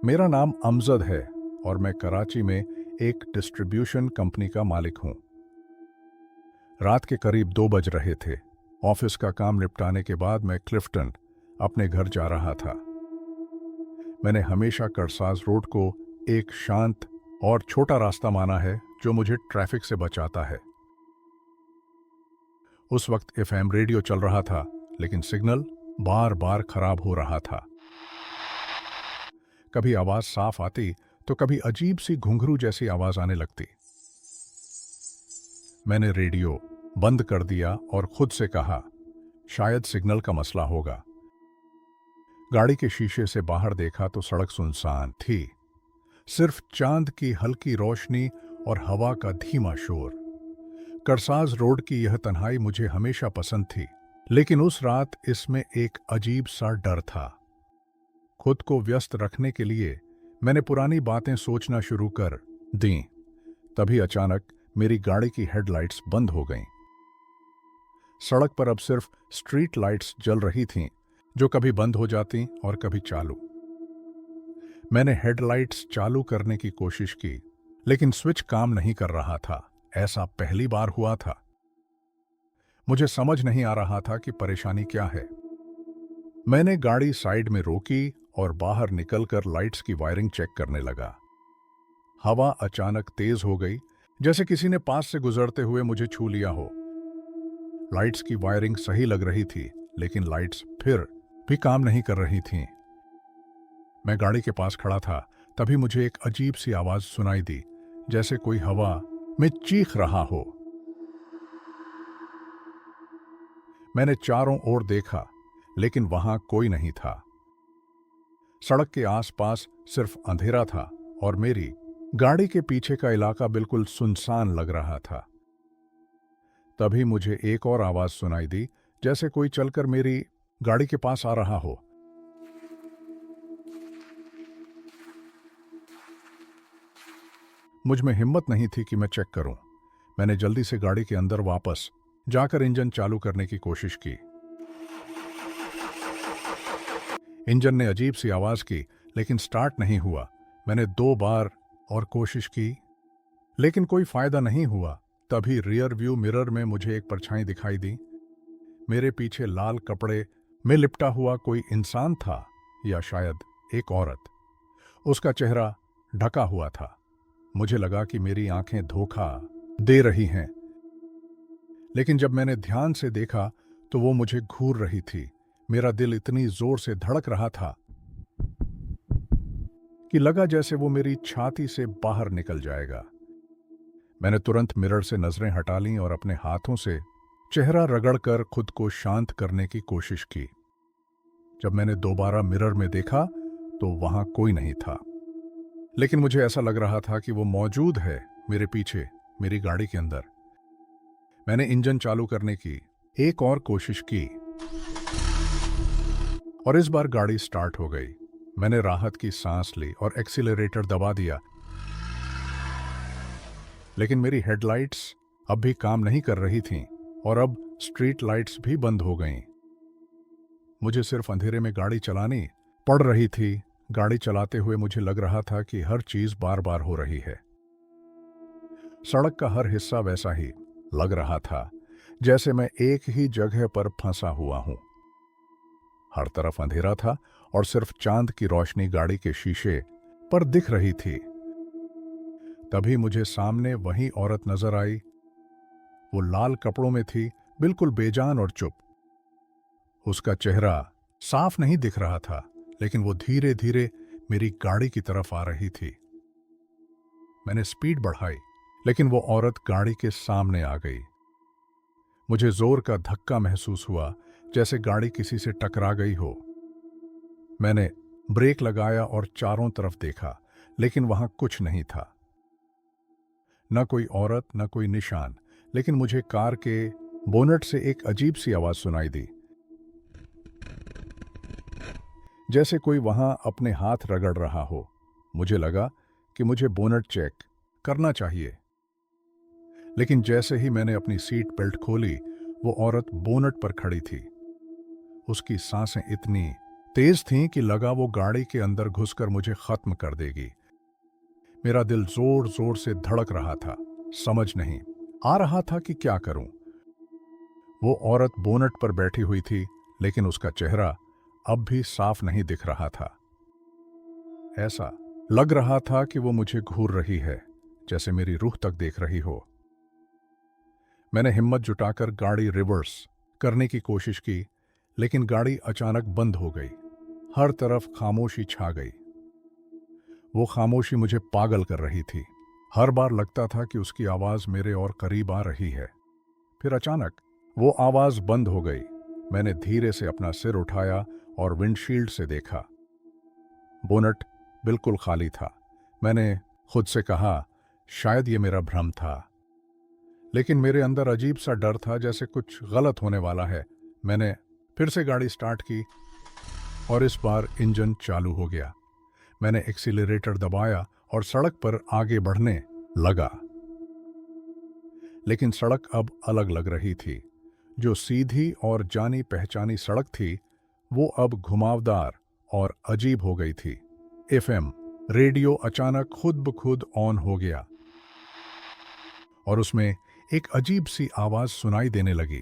मेरा नाम अमजद है और मैं कराची में एक डिस्ट्रीब्यूशन कंपनी का मालिक हूं। रात के करीब 2 बज रहे थे। ऑफिस का काम निपटाने के बाद मैं क्लिफ्टन अपने घर जा रहा था। मैंने हमेशा करसाज रोड को एक शांत और छोटा रास्ता माना है जो मुझे ट्रैफिक से बचाता है। उस वक्त एफएम रेडियो चल रहा था, लेकिन सिग्नल बार बार खराब हो रहा था। कभी आवाज साफ आती तो कभी अजीब सी घुंघरू जैसी आवाज आने लगती। मैंने रेडियो बंद कर दिया और खुद से कहा, शायद सिग्नल का मसला होगा। गाड़ी के शीशे से बाहर देखा तो सड़क सुनसान थी। सिर्फ चांद की हल्की रोशनी और हवा का धीमा शोर। करसाज रोड की यह तन्हाई मुझे हमेशा पसंद थी, लेकिन उस रात इसमें एक अजीब सा डर था। खुद को व्यस्त रखने के लिए मैंने पुरानी बातें सोचना शुरू कर दी। तभी अचानक मेरी गाड़ी की हेडलाइट्स बंद हो गईं। सड़क पर अब सिर्फ स्ट्रीट लाइट्स जल रही थीं, जो कभी बंद हो जाती और कभी चालू। मैंने हेडलाइट्स चालू करने की कोशिश की, लेकिन स्विच काम नहीं कर रहा था। ऐसा पहली बार हुआ था। मुझे समझ नहीं आ रहा था कि परेशानी क्या है। मैंने गाड़ी साइड में रोकी और बाहर निकलकर लाइट्स की वायरिंग चेक करने लगा। हवा अचानक तेज हो गई, जैसे किसी ने पास से गुजरते हुए मुझे छू लिया हो। लाइट्स की वायरिंग सही लग रही थी, लेकिन लाइट्स फिर भी काम नहीं कर रही थीं। मैं गाड़ी के पास खड़ा था, तभी मुझे एक अजीब सी आवाज सुनाई दी, जैसे कोई हवा में चीख रहा हो। मैंने चारों ओर देखा, लेकिन वहां कोई नहीं था। सड़क के आसपास सिर्फ अंधेरा था और मेरी गाड़ी के पीछे का इलाका बिल्कुल सुनसान लग रहा था। तभी मुझे एक और आवाज सुनाई दी, जैसे कोई चलकर मेरी गाड़ी के पास आ रहा हो। मुझ में हिम्मत नहीं थी कि मैं चेक करूं। मैंने जल्दी से गाड़ी के अंदर वापस जाकर इंजन चालू करने की कोशिश की। इंजन ने अजीब सी आवाज की, लेकिन स्टार्ट नहीं हुआ। मैंने 2 बार और कोशिश की, लेकिन कोई फायदा नहीं हुआ। तभी रियर व्यू मिरर में मुझे एक परछाई दिखाई दी। मेरे पीछे लाल कपड़े में लिपटा हुआ कोई इंसान था, या शायद एक औरत। उसका चेहरा ढका हुआ था। मुझे लगा कि मेरी आंखें धोखा दे रही हैं, लेकिन जब मैंने ध्यान से देखा तो वो मुझे घूर रही थी। मेरा दिल इतनी जोर से धड़क रहा था कि लगा जैसे वो मेरी छाती से बाहर निकल जाएगा। मैंने तुरंत मिरर से नजरें हटा लीं और अपने हाथों से चेहरा रगड़कर खुद को शांत करने की कोशिश की। जब मैंने दोबारा मिरर में देखा तो वहां कोई नहीं था, लेकिन मुझे ऐसा लग रहा था कि वो मौजूद है मेरे पीछे, मेरी गाड़ी के अंदर। मैंने इंजन चालू करने की एक और कोशिश की और इस बार गाड़ी स्टार्ट हो गई। मैंने राहत की सांस ली और एक्सीलरेटर दबा दिया, लेकिन मेरी हेडलाइट्स अब भी काम नहीं कर रही थीं और अब स्ट्रीट लाइट्स भी बंद हो गईं। मुझे सिर्फ अंधेरे में गाड़ी चलानी पड़ रही थी। गाड़ी चलाते हुए मुझे लग रहा था कि हर चीज बार बार हो रही है। सड़क का हर हिस्सा वैसा ही लग रहा था, जैसे मैं एक ही जगह पर फंसा हुआ हूं। हर तरफ अंधेरा था और सिर्फ चांद की रोशनी गाड़ी के शीशे पर दिख रही थी। तभी मुझे सामने वही औरत नजर आई। वो लाल कपड़ों में थी, बिल्कुल बेजान और चुप। उसका चेहरा साफ नहीं दिख रहा था, लेकिन वो धीरे धीरे मेरी गाड़ी की तरफ आ रही थी। मैंने स्पीड बढ़ाई, लेकिन वो औरत गाड़ी के सामने आ गई। मुझे जोर का धक्का महसूस हुआ, जैसे गाड़ी किसी से टकरा गई हो। मैंने ब्रेक लगाया और चारों तरफ देखा, लेकिन वहां कुछ नहीं था। न कोई औरत, न कोई निशान। लेकिन मुझे कार के बोनट से एक अजीब सी आवाज सुनाई दी, जैसे कोई वहां अपने हाथ रगड़ रहा हो। मुझे लगा कि मुझे बोनट चेक करना चाहिए, लेकिन जैसे ही मैंने अपनी सीट बेल्ट खोली, वो औरत बोनट पर खड़ी थी। उसकी सांसें इतनी तेज थीं कि लगा वो गाड़ी के अंदर घुसकर मुझे खत्म कर देगी। मेरा दिल जोर जोर से धड़क रहा था। समझ नहीं आ रहा था कि क्या करूं। वो औरत बोनट पर बैठी हुई थी, लेकिन उसका चेहरा अब भी साफ नहीं दिख रहा था। ऐसा लग रहा था कि वो मुझे घूर रही है, जैसे मेरी रूह तक देख रही हो। मैंने हिम्मत जुटाकर गाड़ी रिवर्स करने की कोशिश की, लेकिन गाड़ी अचानक बंद हो गई। हर तरफ खामोशी छा गई। वो खामोशी मुझे पागल कर रही थी। हर बार लगता था कि उसकी आवाज मेरे और करीब आ रही है। फिर अचानक वो आवाज बंद हो गई। मैंने धीरे से अपना सिर उठाया और विंडशील्ड से देखा। बोनट बिल्कुल खाली था। मैंने खुद से कहा, शायद ये मेरा भ्रम था। लेकिन मेरे अंदर अजीब सा डर था, जैसे कुछ गलत होने वाला है। मैंने फिर से गाड़ी स्टार्ट की और इस बार इंजन चालू हो गया। मैंने एक्सीलरेटर दबाया और सड़क पर आगे बढ़ने लगा। लेकिन सड़क अब अलग लग रही थी। जो सीधी और जानी पहचानी सड़क थी, वो अब घुमावदार और अजीब हो गई थी। एफएम रेडियो अचानक खुद ब खुद ऑन हो गया और उसमें एक अजीब सी आवाज सुनाई देने लगी।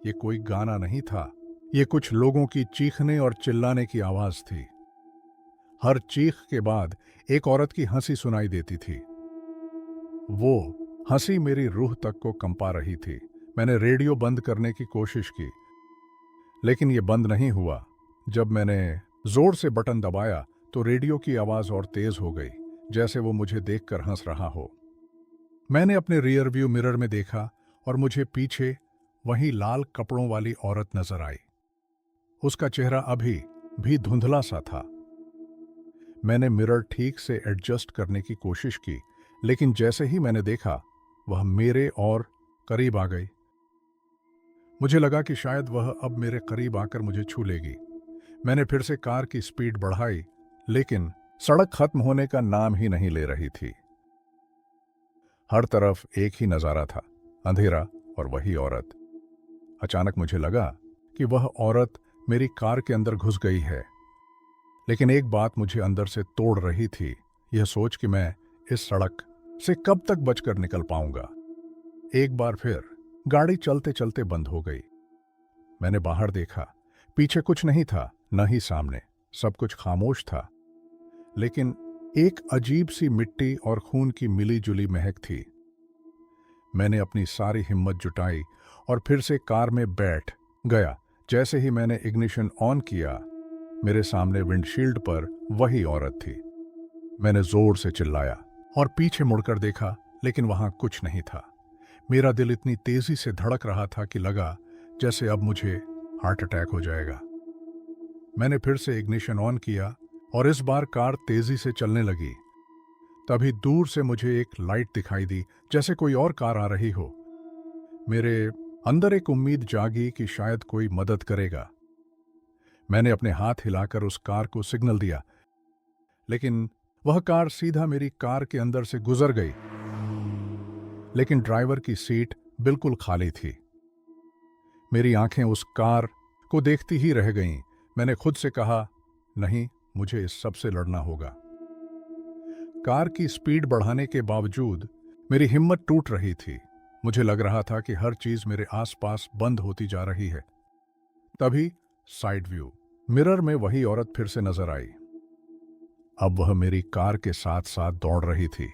ये कोई गाना नहीं था। ये कुछ लोगों की चीखने और चिल्लाने की आवाज थी। हर चीख के बाद एक औरत की हंसी सुनाई देती थी। वो हंसी मेरी रूह तक को कंपा रही थी। मैंने रेडियो बंद करने की कोशिश की, लेकिन ये बंद नहीं हुआ। जब मैंने जोर से बटन दबाया तो रेडियो की आवाज और तेज हो गई, जैसे वो मुझे देखकर हंस रहा हो। मैंने अपने रियर व्यू मिरर में देखा और मुझे पीछे वही लाल कपड़ों वाली औरत नजर आई। उसका चेहरा अभी भी धुंधला सा था। मैंने मिरर ठीक से एडजस्ट करने की कोशिश की, लेकिन जैसे ही मैंने देखा, वह मेरे और करीब आ गई। मुझे लगा कि शायद वह अब मेरे करीब आकर मुझे छू लेगी। मैंने फिर से कार की स्पीड बढ़ाई, लेकिन सड़क खत्म होने का नाम ही नहीं ले रही थी। हर तरफ एक ही नजारा था, अंधेरा और वही औरत। अचानक मुझे लगा कि वह औरत मेरी कार के अंदर घुस गई है। लेकिन एक बात मुझे अंदर से तोड़ रही थी, यह सोच कि मैं इस सड़क से कब तक बचकर निकल पाऊंगा। एक बार फिर गाड़ी चलते चलते बंद हो गई। मैंने बाहर देखा। पीछे कुछ नहीं था, न ही सामने। सब कुछ खामोश था, लेकिन एक अजीब सी मिट्टी और खून की मिली जुली महक थी। मैंने अपनी सारी हिम्मत जुटाई और फिर से कार में बैठ गया। जैसे ही मैंने इग्निशन ऑन किया, मेरे सामने विंडशील्ड पर वही औरत थी। मैंने जोर से चिल्लाया और पीछे मुड़कर देखा, लेकिन वहां कुछ नहीं था। मेरा दिल इतनी तेजी से धड़क रहा था कि लगा जैसे अब मुझे हार्ट अटैक हो जाएगा। मैंने फिर से इग्निशन ऑन किया और इस बार कार तेजी से चलने लगी। तभी दूर से मुझे एक लाइट दिखाई दी, जैसे कोई और कार आ रही हो। मेरे अंदर एक उम्मीद जागी कि शायद कोई मदद करेगा। मैंने अपने हाथ हिलाकर उस कार को सिग्नल दिया, लेकिन वह कार सीधा मेरी कार के अंदर से गुजर गई। लेकिन ड्राइवर की सीट बिल्कुल खाली थी। मेरी आंखें उस कार को देखती ही रह गईं। मैंने खुद से कहा, नहीं, मुझे इस सब से लड़ना होगा। कार की स्पीड बढ़ाने के बावजूद मेरी हिम्मत टूट रही थी। मुझे लग रहा था कि हर चीज मेरे आसपास बंद होती जा रही है। तभी साइड व्यू मिरर में वही औरत फिर से नजर आई। अब वह मेरी कार के साथ साथ दौड़ रही थी।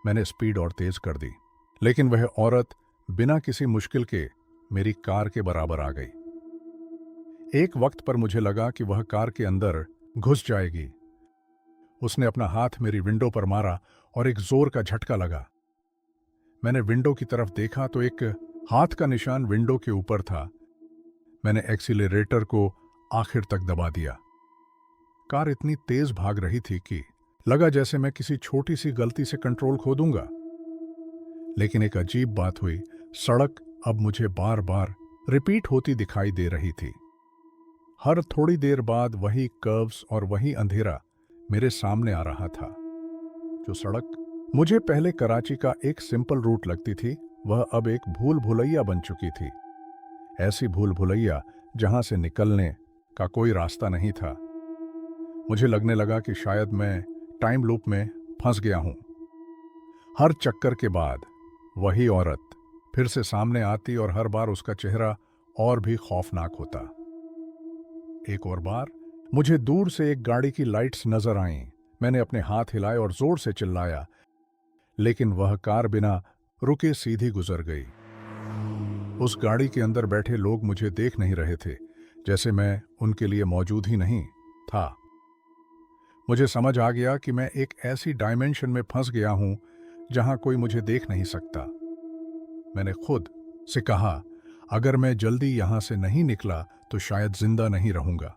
मैंने स्पीड और तेज कर दी, लेकिन वह औरत बिना किसी मुश्किल के मेरी कार के बराबर आ गई। एक वक्त पर मुझे लगा कि वह कार के अंदर घुस जाएगी। उसने अपना हाथ मेरी विंडो पर मारा और एक जोर का झटका लगा। मैंने विंडो की तरफ देखा तो एक हाथ का निशान विंडो के ऊपर था। मैंने एक्सीलरेटर को आखिर तक दबा दिया। कार इतनी तेज भाग रही थी कि लगा जैसे मैं किसी छोटी सी गलती से कंट्रोल खो दूंगा। लेकिन एक अजीब बात हुई। सड़क अब मुझे बार बार रिपीट होती दिखाई दे रही थी। हर थोड़ी देर बाद वही कर्व्स और वही अंधेरा मेरे सामने आ रहा था। जो सड़क मुझे पहले कराची का एक सिंपल रूट लगती थी, वह अब एक भूल भुलैया बन चुकी थी। ऐसी भूल भुलैया जहां से निकलने का कोई रास्ता नहीं था। मुझे लगने लगा कि शायद मैं टाइम लूप में फंस गया हूं। हर चक्कर के बाद वही औरत फिर से सामने आती और हर बार उसका चेहरा और भी खौफनाक होता। एक और बार मुझे दूर से एक गाड़ी की लाइट्स नजर आईं। मैंने अपने हाथ हिलाए और जोर से चिल्लाया, लेकिन वह कार बिना रुके सीधी गुजर गई। उस गाड़ी के अंदर बैठे लोग मुझे देख नहीं रहे थे, जैसे मैं उनके लिए मौजूद ही नहीं था। मुझे समझ आ गया कि मैं एक ऐसी डायमेंशन में फंस गया हूं जहां कोई मुझे देख नहीं सकता। मैंने खुद से कहा, अगर मैं जल्दी यहां से नहीं निकला तो शायद जिंदा नहीं रहूंगा।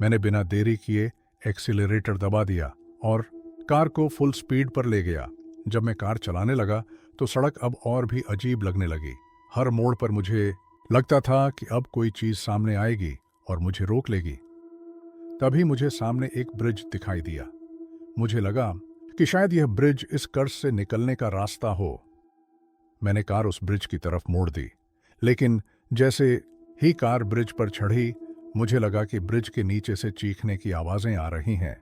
मैंने बिना देरी किए एक्सीलरेटर दबा दिया और कार को फुल स्पीड पर ले गया। जब मैं कार चलाने लगा तो सड़क अब और भी अजीब लगने लगी। हर मोड़ पर मुझे लगता था कि अब कोई चीज सामने आएगी और मुझे रोक लेगी। तभी मुझे सामने एक ब्रिज दिखाई दिया। मुझे लगा कि शायद यह ब्रिज इस कर्ज से निकलने का रास्ता हो। मैंने कार उस ब्रिज की तरफ मोड़ दी, लेकिन जैसे ही कार ब्रिज पर चढ़ी, मुझे लगा कि ब्रिज के नीचे से चीखने की आवाजें आ रही हैं।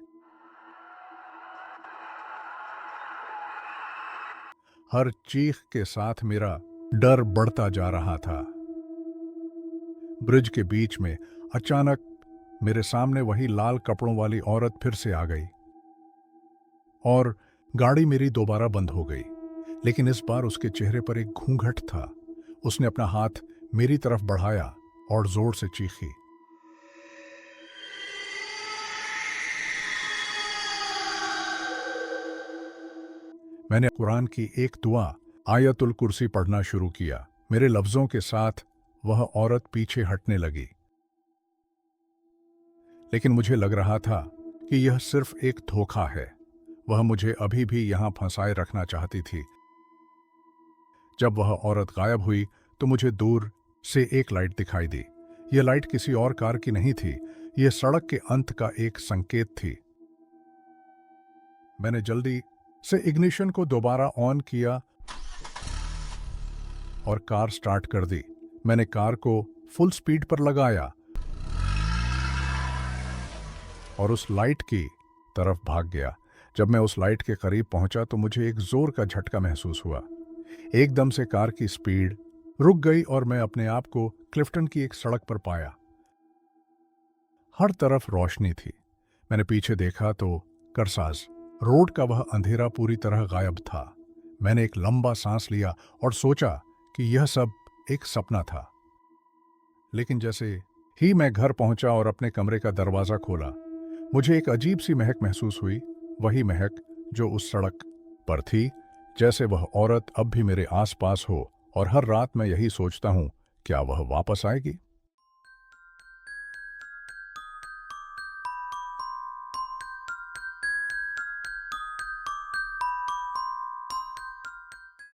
हर चीख के साथ मेरा डर बढ़ता जा रहा था। ब्रिज के बीच में अचानक मेरे सामने वही लाल कपड़ों वाली औरत फिर से आ गई और गाड़ी मेरी दोबारा बंद हो गई। लेकिन इस बार उसके चेहरे पर एक घूंघट था। उसने अपना हाथ मेरी तरफ बढ़ाया और जोर से चीखी, मैंने कुरान की एक दुआ आयतुल कुर्सी पढ़ना शुरू किया। मेरे लफ्जों के साथ वह औरत पीछे हटने लगी, लेकिन मुझे लग रहा था कि यह सिर्फ एक धोखा है। वह मुझे अभी भी यहां फंसाए रखना चाहती थी। जब वह औरत गायब हुई तो मुझे दूर से एक लाइट दिखाई दी। यह लाइट किसी और कार की नहीं थी, यह सड़क के अंत का एक संकेत थी। मैंने जल्दी से इग्निशन को दोबारा ऑन किया और कार स्टार्ट कर दी। मैंने कार को फुल स्पीड पर लगाया और उस लाइट की तरफ भाग गया। जब मैं उस लाइट के करीब पहुंचा तो मुझे एक जोर का झटका महसूस हुआ। एकदम से कार की स्पीड रुक गई और मैं अपने आप को क्लिफ्टन की एक सड़क पर पाया। हर तरफ रोशनी थी। मैंने पीछे देखा तो करसाज रोड का वह अंधेरा पूरी तरह गायब था। मैंने एक लंबा सांस लिया और सोचा कि यह सब एक सपना था। लेकिन जैसे ही मैं घर पहुंचा और अपने कमरे का दरवाजा खोला, मुझे एक अजीब सी महक महसूस हुई। वही महक जो उस सड़क पर थी, जैसे वह औरत अब भी मेरे आसपास हो। और हर रात मैं यही सोचता हूं, क्या वह वापस आएगी।